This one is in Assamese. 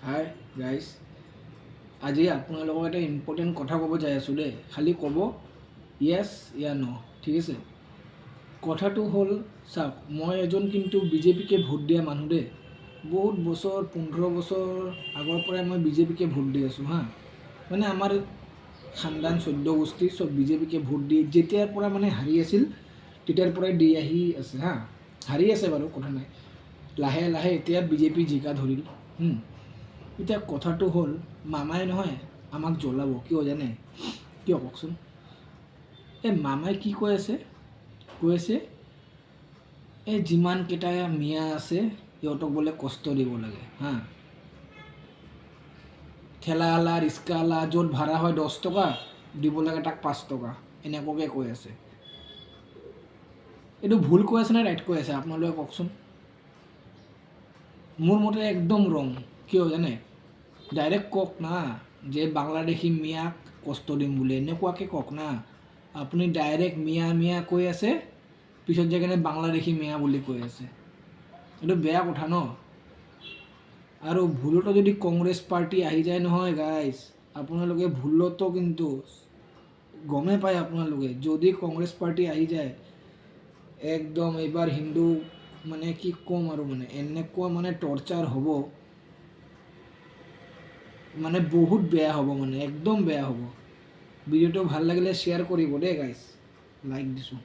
হাই গাইজ, আজি আপোনালোকক এটা ইম্পৰ্টেণ্ট কথা ক'ব যাই আছোঁ দেই। খালি ক'ব য়েছ ইয়া ন, ঠিক আছে। কথাটো হ'ল চাওক, মই এজন কিন্তু বিজেপিকে ভোট দিয়া মানুহ দেই। বহুত বছৰ 15 বছৰ আগৰ পৰাই মই বিজেপিকে ভোট দি আছোঁ হা। মানে আমাৰ খানদান 14 গোষ্ঠী চব বিজেপিকে ভোট দি যেতিয়াৰ পৰা মানে হাৰি আছিল তেতিয়াৰ পৰাই দি আহি আছে হা। হাৰি আছে বাৰু, কথা নাই, লাহে লাহে এতিয়া বিজেপি জিকা ধৰিল। এতিয়া কথাটো হ'ল, মামাই নহয় আমাক জ্বলাব, কিয় জানে? কিয় কওকচোন? এই মামাই কি কৈ আছে? এই যিমানকেইটা মিয়া আছে সিহঁতক বোলে কষ্ট দিব লাগে হা। ঠেলাৱালা ৰিক্সাৱালা য'ত ভাড়া হয় 10 টকা দিব লাগে তাক 5 টকা, এনেকুৱাকৈ কৈ আছে। এইটো ভুল কৈ আছে নে ৰাইট কৈ আছে আপোনালোকে কওকচোন? মোৰ মতে একদম ৰং। কিয় জানে? ডাইৰেক্ট কওক না যে বাংলাদেশী মিয়াক কষ্ট দিম বুলি, এনেকুৱাকৈ কওক না। আপুনি ডাইৰেক্ট মিয়া মিয়া কৈ আছে, পিছত যাই কিনে বাংলাদেশী মিয়া বুলি কৈ আছে। এইটো বেয়া কথা ন। আৰু ভুলতো যদি কংগ্ৰেছ পাৰ্টি আহি যায় নহয় গাইজ, আপোনালোকে ভুলতো কিন্তু গমে পায় আপোনালোকে, যদি কংগ্ৰেছ পাৰ্টি আহি যায় একদম এইবাৰ হিন্দু মানে কি ক'ম আৰু, মানে এনেকুৱা মানে টৰ্চাৰ হ'ব, মানে বহুত বেয়া হ'ব, মানে একদম বেয়া হ'ব। ভিডিঅ'টো ভাল লাগিলে শ্বেয়াৰ কৰিব দেই গাইজ, লাইক দিছোঁ।